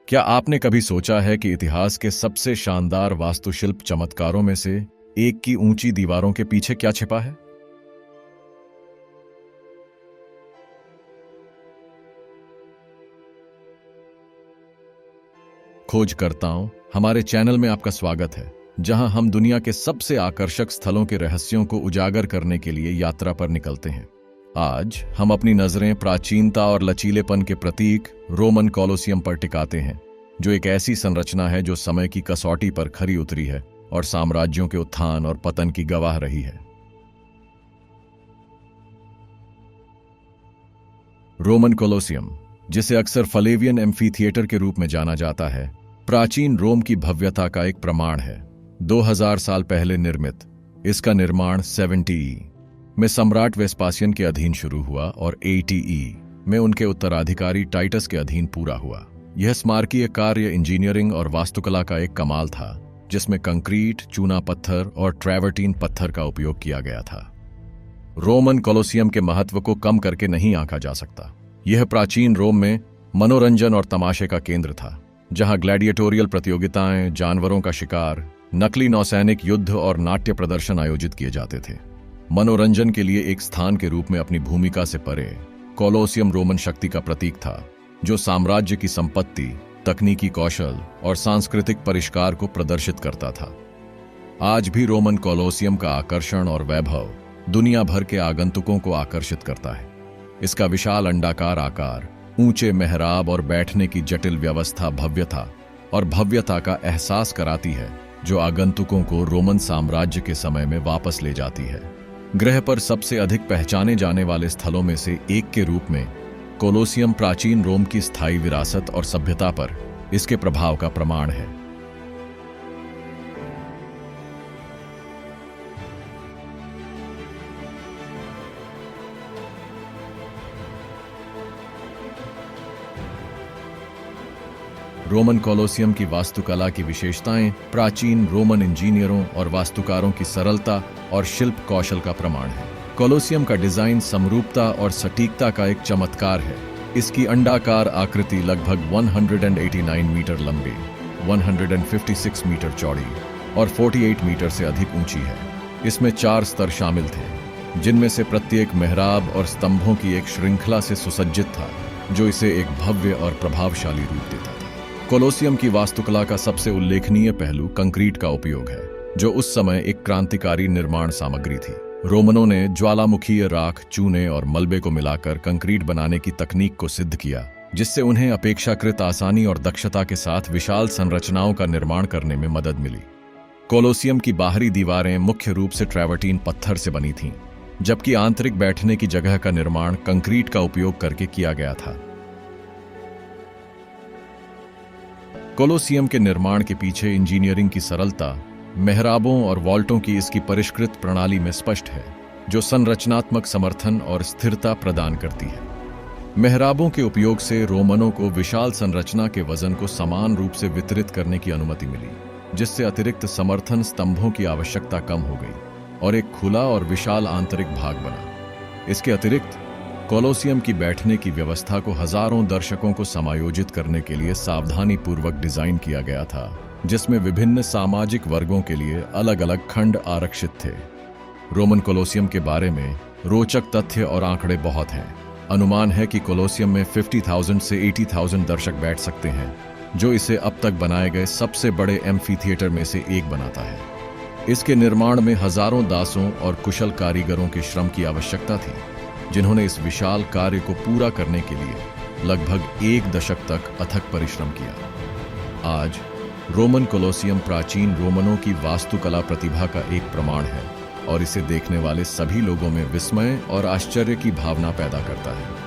क्या आपने कभी सोचा है कि इतिहास के सबसे शानदार वास्तुशिल्प चमत्कारों में से एक की ऊंची दीवारों के पीछे क्या छिपा है? खोजकर्ताओं, हमारे चैनल में आपका स्वागत है, जहां हम दुनिया के सबसे आकर्षक स्थलों के रहस्यों को उजागर करने के लिए यात्रा पर निकलते हैं। आज हम अपनी नजरें प्राचीनता और लचीलेपन के प्रतीक रोमन कोलोसियम पर टिकाते हैं, जो एक ऐसी संरचना है जो समय की कसौटी पर खरी उतरी है और साम्राज्यों के उत्थान और पतन की गवाह रही है। रोमन कोलोसियम, जिसे अक्सर फ्लेवियन एम्फीथिएटर के रूप में जाना जाता है, प्राचीन रोम की भव्यता का एक प्रमाण है। 2000 साल पहले निर्मित इसका निर्माण 70 में सम्राट वेस्पासियन के अधीन शुरू हुआ और 80 में उनके उत्तराधिकारी टाइटस के अधीन पूरा हुआ। यह स्मारकीय कार्य इंजीनियरिंग और वास्तुकला का एक कमाल था, जिसमें कंक्रीट, चूना पत्थर और ट्रैवर्टीन पत्थर का उपयोग किया गया था। रोमन कोलोसियम के महत्व को कम करके नहीं आंका जा सकता। यह प्राचीन रोम में मनोरंजन और तमाशे का केंद्र था, जहां ग्लैडिएटोरियल प्रतियोगिताएं, जानवरों का शिकार, नकली नौसैनिक युद्ध और नाट्य प्रदर्शन आयोजित किए जाते थे। मनोरंजन के लिए एक स्थान के रूप में अपनी भूमिका से परे, कोलोसियम रोमन शक्ति का प्रतीक था, जो साम्राज्य की संपत्ति, तकनीकी कौशल और सांस्कृतिक परिष्कार को प्रदर्शित करता था। आज भी रोमन कोलोसियम का आकर्षण और वैभव दुनिया भर के आगंतुकों को आकर्षित करता है। इसका विशाल अंडाकार आकार, ऊंचे मेहराब और बैठने की जटिल व्यवस्था भव्यता और भव्यता का एहसास कराती है, जो आगंतुकों को रोमन साम्राज्य के समय में वापस ले जाती है। ग्रह पर सबसे अधिक पहचाने जाने वाले स्थलों में से एक के रूप में कोलोसियम प्राचीन रोम की स्थायी विरासत और सभ्यता पर इसके प्रभाव का प्रमाण है। रोमन कोलोसियम की वास्तुकला की विशेषताएं प्राचीन रोमन इंजीनियरों और वास्तुकारों की सरलता और शिल्प कौशल का प्रमाण है। कोलोसियम का डिजाइन समरूपता और सटीकता का एक चमत्कार है। इसकी अंडाकार आकृति लगभग 189 मीटर लंबी, 156 मीटर चौड़ी और 48 मीटर से अधिक ऊंची है। इसमें 4 स्तर शामिल थे, जिनमें से प्रत्येक मेहराब और स्तंभों की एक श्रृंखला से सुसज्जित था, जो इसे एक भव्य और प्रभावशाली रूप देता था। कोलोसियम की वास्तुकला का सबसे उल्लेखनीय पहलू कंक्रीट का उपयोग है, जो उस समय एक क्रांतिकारी निर्माण सामग्री थी। रोमनों ने ज्वालामुखीय राख, चूने और मलबे को मिलाकर कंक्रीट बनाने की तकनीक को सिद्ध किया, जिससे उन्हें अपेक्षाकृत आसानी और दक्षता के साथ विशाल संरचनाओं का निर्माण करने में मदद मिली। कोलोसियम की बाहरी दीवारें मुख्य रूप से ट्रैवर्टीन पत्थर से बनी थीं, जबकि आंतरिक बैठने की जगह का निर्माण कंक्रीट का उपयोग करके किया गया था। कोलोसियम के निर्माण के पीछे इंजीनियरिंग की सरलता, मेहराबों और वॉल्टों की इसकी परिष्कृत प्रणाली में स्पष्ट है, जो संरचनात्मक समर्थन और स्थिरता प्रदान करती है। मेहराबों के उपयोग से रोमनों को विशाल संरचना के वजन को समान रूप से वितरित करने की अनुमति मिली, जिससे अतिरिक्त समर्थन स्तंभों की आवश्यकता कम हो गई और एक खुला और विशाल आंतरिक भाग बना। इसके अतिरिक्त कोलोसियम की बैठने की व्यवस्था को हजारों दर्शकों को समायोजित करने के लिए सावधानीपूर्वक डिजाइन किया गया था, जिसमें विभिन्न सामाजिक वर्गों के लिए अलग अलग खंड आरक्षित थे। रोमन कोलोसियम के बारे में रोचक तथ्य और आंकड़े बहुत हैं। अनुमान है कि कोलोसियम में 50,000 से 80,000 दर्शक बैठ सकते हैं, जो इसे अब तक बनाए गए सबसे बड़े एम्फीथिएटर में से एक बनाता है। इसके निर्माण में हजारों दासों और कुशल कारीगरों के श्रम की आवश्यकता थी, जिन्होंने इस विशाल कार्य को पूरा करने के लिए लगभग 1 दशक तक अथक परिश्रम किया। आज रोमन कोलोसियम प्राचीन रोमनों की वास्तुकला प्रतिभा का एक प्रमाण है और इसे देखने वाले सभी लोगों में विस्मय और आश्चर्य की भावना पैदा करता है।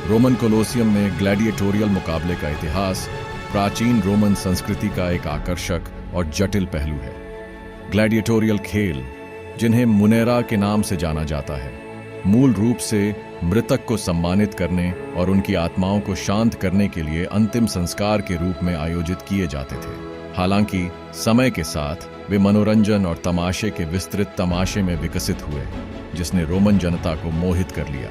रोमन कोलोसियम में ग्लैडिएटोरियल मुकाबले का इतिहास प्राचीन रोमन संस्कृति का एक आकर्षक और जटिल पहलू है। ग्लैडिएटोरियल खेल, जिन्हें मुनेरा के नाम से जाना जाता है, मूल रूप से मृतक को सम्मानित करने और उनकी आत्माओं को शांत करने के लिए अंतिम संस्कार के रूप में आयोजित किए जाते थे। हालांकि समय के साथ वे मनोरंजन और तमाशे के विस्तृत तमाशे में विकसित हुए, जिसने रोमन जनता को मोहित कर लिया।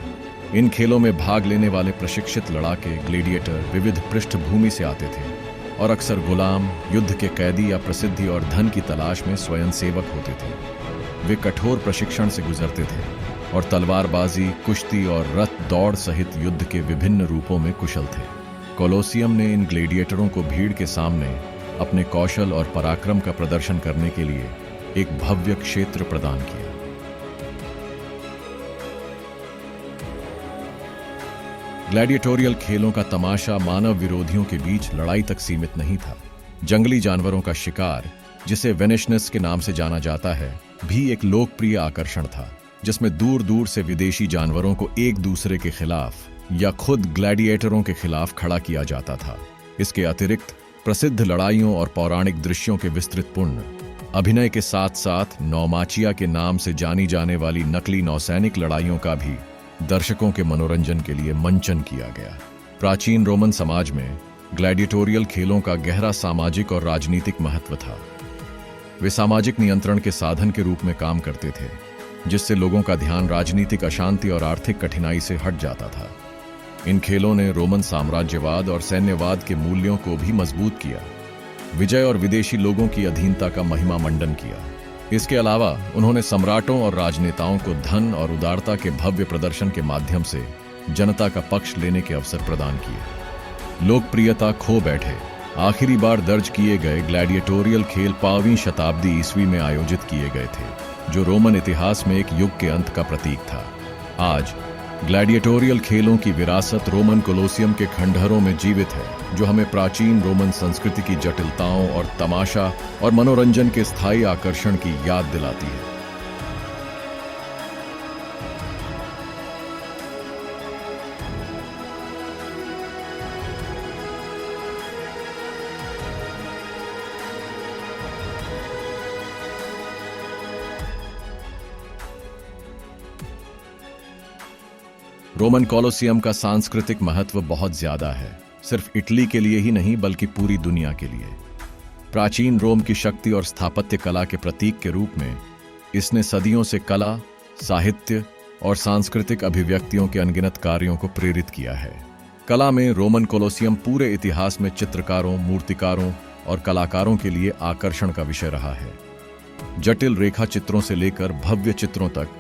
इन खेलों में भाग लेने वाले प्रशिक्षित लड़ाके ग्लेडिएटर विविध पृष्ठभूमि से आते थे और अक्सर गुलाम, युद्ध के कैदी या प्रसिद्धि और धन की तलाश में स्वयंसेवक होते थे। वे कठोर प्रशिक्षण से गुजरते थे और तलवारबाजी, कुश्ती और रथ दौड़ सहित युद्ध के विभिन्न रूपों में कुशल थे। कोलोसियम ने इन ग्लेडिएटरों को भीड़ के सामने अपने कौशल और पराक्रम का प्रदर्शन करने के लिए एक भव्य क्षेत्र प्रदान किया। ग्लैडिएटोरियल खेलों का तमाशा मानव विरोधियों के बीच लड़ाई तक सीमित नहीं था। जंगली जानवरों का शिकार, जिसे वेनिशनेस के नाम से जाना जाता है, भी एक लोकप्रिय आकर्षण था, जिसमें दूर दूर से विदेशी जानवरों को एक दूसरे के खिलाफ या खुद ग्लैडिएटरों के खिलाफ खड़ा किया जाता था। इसके अतिरिक्त प्रसिद्ध लड़ाइयों और पौराणिक दृश्यों के विस्तृतपूर्ण अभिनय के साथ साथ नौमाचिया के नाम से जानी जाने वाली नकली नौसैनिक लड़ाइयों का भी दर्शकों के मनोरंजन के लिए मंचन किया गया। प्राचीन रोमन समाज में ग्लैडिएटोरियल खेलों का गहरा सामाजिक और राजनीतिक महत्व था। वे सामाजिक नियंत्रण के साधन के रूप में काम करते थे, जिससे लोगों का ध्यान राजनीतिक अशांति और आर्थिक कठिनाई से हट जाता था। इन खेलों ने रोमन साम्राज्यवाद और सैन्यवाद के मूल्यों को भी मजबूत किया, विजय और विदेशी लोगों की अधीनता का महिमा मंडन किया। इसके अलावा उन्होंने सम्राटों और राजनेताओं को धन और उदारता के भव्य प्रदर्शन के माध्यम से जनता का पक्ष लेने के अवसर प्रदान किए। लोकप्रियता खो बैठे आखिरी बार दर्ज किए गए ग्लैडिएटोरियल खेल 5वीं शताब्दी ईस्वी में आयोजित किए गए थे, जो रोमन इतिहास में एक युग के अंत का प्रतीक था। आज ग्लैडिएटोरियल खेलों की विरासत रोमन कोलोसियम के खंडहरों में जीवित है, जो हमें प्राचीन रोमन संस्कृति की जटिलताओं और तमाशा और मनोरंजन के स्थायी आकर्षण की याद दिलाती है। रोमन कोलोसियम का सांस्कृतिक महत्व बहुत ज्यादा है, सिर्फ इटली के लिए ही नहीं बल्कि पूरी दुनिया के लिए। प्राचीन रोम की शक्ति और स्थापत्य कला के प्रतीक के रूप में इसने सदियों से कला, साहित्य और सांस्कृतिक अभिव्यक्तियों के अनगिनत कार्यों को प्रेरित किया है। कला में रोमन कोलोसियम पूरे इतिहास में चित्रकारों, मूर्तिकारों और कलाकारों के लिए आकर्षण का विषय रहा है। जटिल रेखा चित्रों से लेकर भव्य चित्रों तक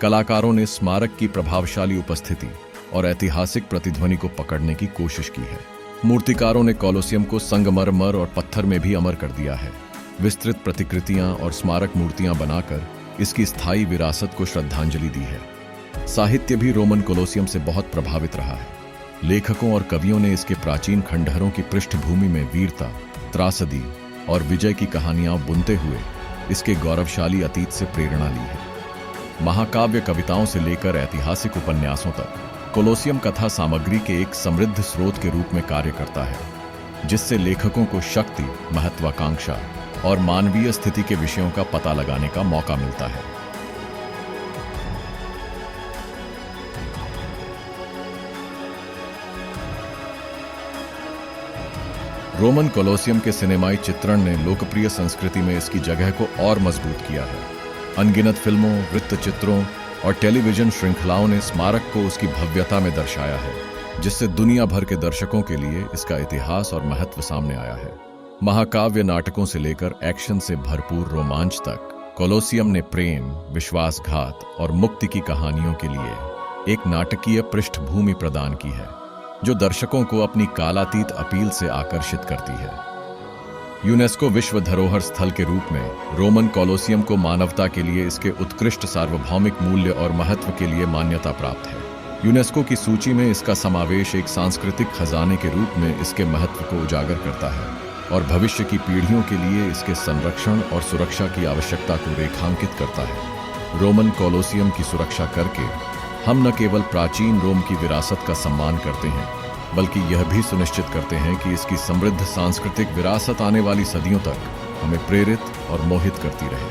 कलाकारों ने स्मारक की प्रभावशाली उपस्थिति और ऐतिहासिक प्रतिध्वनि को पकड़ने की कोशिश की है। मूर्तिकारों ने कोलोसियम को संगमरमर और पत्थर में भी अमर कर दिया है। विस्तृत प्रतिकृतियां और स्मारक मूर्तियां बनाकर इसकी स्थायी विरासत को श्रद्धांजलि दी है। साहित्य भी रोमन कोलोसियम से बहुत प्रभावित रहा है। लेखकों और कवियों ने इसके प्राचीन खंडहरों की पृष्ठभूमि में वीरता, त्रासदी और विजय की कहानियां बुनते हुए इसके गौरवशाली अतीत से प्रेरणा ली है। महाकाव्य कविताओं से लेकर ऐतिहासिक उपन्यासों तक कोलोसियम कथा सामग्री के एक समृद्ध स्रोत के रूप में कार्य करता है, जिससे लेखकों को शक्ति, महत्वाकांक्षा और मानवीय स्थिति के विषयों का पता लगाने का मौका मिलता है। रोमन कोलोसियम के सिनेमाई चित्रण ने लोकप्रिय संस्कृति में इसकी जगह को और मजबूत किया है। अनगिनत फिल्मों, वृत्तचित्रों और टेलीविजन श्रृंखलाओं ने स्मारक को उसकी भव्यता में दर्शाया है, जिससे दुनिया भर के दर्शकों के लिए इसका इतिहास और महत्व सामने आया है। महाकाव्य नाटकों से लेकर एक्शन से भरपूर रोमांच तक कोलोसियम ने प्रेम, विश्वासघात और मुक्ति की कहानियों के लिए एक नाटकीय पृष्ठभूमि प्रदान की है, जो दर्शकों को अपनी कालातीत अपील से आकर्षित करती है। यूनेस्को विश्व धरोहर स्थल के रूप में रोमन कोलोसियम को मानवता के लिए इसके उत्कृष्ट सार्वभौमिक मूल्य और महत्व के लिए मान्यता प्राप्त है। यूनेस्को की सूची में इसका समावेश एक सांस्कृतिक खजाने के रूप में इसके महत्व को उजागर करता है और भविष्य की पीढ़ियों के लिए इसके संरक्षण और सुरक्षा की आवश्यकता को रेखांकित करता है। रोमन कोलोसियम की सुरक्षा करके हम न केवल प्राचीन रोम की विरासत का सम्मान करते हैं, बल्कि यह भी सुनिश्चित करते हैं कि इसकी समृद्ध सांस्कृतिक विरासत आने वाली सदियों तक हमें प्रेरित और मोहित करती रहे।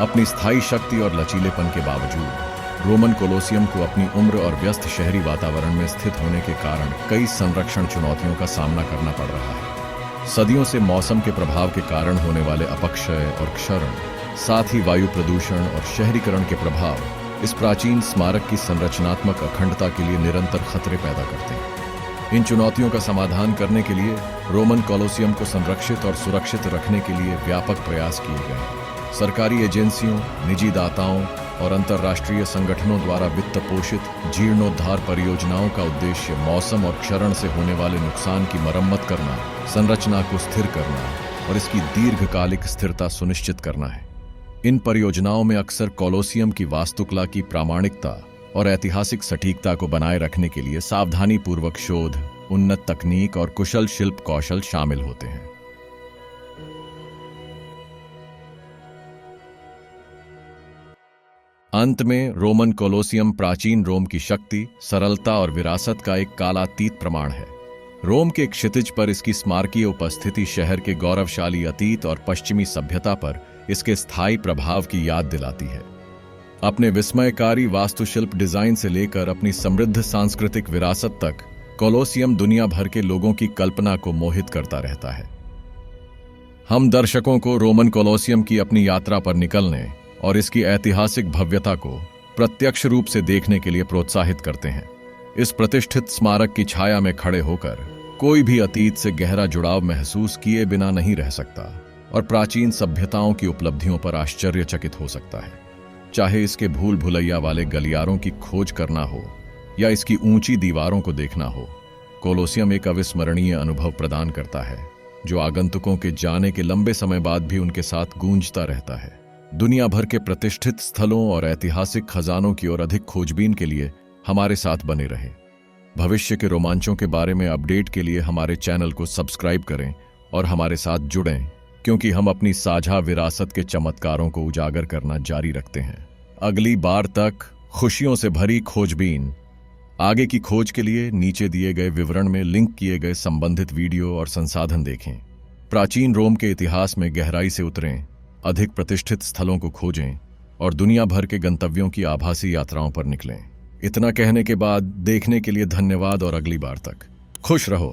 अपनी स्थायी शक्ति और लचीलेपन के बावजूद रोमन कोलोसियम को अपनी उम्र और व्यस्त शहरी वातावरण में स्थित होने के कारण कई संरक्षण चुनौतियों का सामना करना पड़ रहा है। सदियों से मौसम के प्रभाव के कारण होने वाले अपक्षय और क्षरण, साथ ही वायु प्रदूषण और शहरीकरण के प्रभाव इस प्राचीन स्मारक की संरचनात्मक अखंडता के लिए निरंतर खतरे पैदा करते हैं। इन चुनौतियों का समाधान करने के लिए रोमन कोलोसियम को संरक्षित और सुरक्षित रखने के लिए व्यापक प्रयास किए गए हैं। सरकारी एजेंसियों, निजी दाताओं और अंतर्राष्ट्रीय संगठनों द्वारा वित्त पोषित जीर्णोद्धार परियोजनाओं का उद्देश्य मौसम और क्षरण से होने वाले नुकसान की मरम्मत करना, संरचना को स्थिर करना और इसकी दीर्घकालिक स्थिरता सुनिश्चित करना है। इन परियोजनाओं में अक्सर कोलोसियम की वास्तुकला की प्रामाणिकता और ऐतिहासिक सटीकता को बनाए रखने के लिए सावधानीपूर्वक शोध, उन्नत तकनीक और कुशल शिल्प कौशल शामिल होते हैं। अंत में रोमन कोलोसियम प्राचीन रोम की शक्ति, सरलता और विरासत का एक कालातीत प्रमाण है। रोम के क्षितिज पर इसकी स्मारकीय उपस्थिति शहर के गौरवशाली अतीत और पश्चिमी सभ्यता पर इसके स्थायी प्रभाव की याद दिलाती है। अपने विस्मयकारी वास्तुशिल्प डिजाइन से लेकर अपनी समृद्ध सांस्कृतिक विरासत तक, कोलोसियम दुनिया भर के लोगों की कल्पना को मोहित करता रहता है। हम दर्शकों को रोमन कोलोसियम की अपनी यात्रा पर निकलने और इसकी ऐतिहासिक भव्यता को प्रत्यक्ष रूप से देखने के लिए प्रोत्साहित करते हैं। इस प्रतिष्ठित स्मारक की छाया में खड़े होकर कोई भी अतीत से गहरा जुड़ाव महसूस किए बिना नहीं रह सकता और प्राचीन सभ्यताओं की उपलब्धियों पर आश्चर्यचकित हो सकता है। चाहे इसके भूल भुलैया वाले गलियारों की खोज करना हो या इसकी ऊंची दीवारों को देखना हो, कोलोसियम एक अविस्मरणीय अनुभव प्रदान करता है जो आगंतुकों के जाने के लंबे समय बाद भी उनके साथ गूंजता रहता है। दुनिया भर के प्रतिष्ठित स्थलों और ऐतिहासिक खजानों की ओर अधिक खोजबीन के लिए हमारे साथ बने रहें। भविष्य के रोमांचों के बारे में अपडेट के लिए हमारे चैनल को सब्सक्राइब करें और हमारे साथ जुड़ें, क्योंकि हम अपनी साझा विरासत के चमत्कारों को उजागर करना जारी रखते हैं। अगली बार तक खुशियों से भरी खोजबीन। आगे की खोज के लिए नीचे दिए गए विवरण में लिंक किए गए संबंधित वीडियो और संसाधन देखें। प्राचीन रोम के इतिहास में गहराई से उतरें, अधिक प्रतिष्ठित स्थलों को खोजें और दुनिया भर के गंतव्यों की आभासी यात्राओं पर निकलें। इतना कहने के बाद देखने के लिए धन्यवाद और अगली बार तक खुश रहो।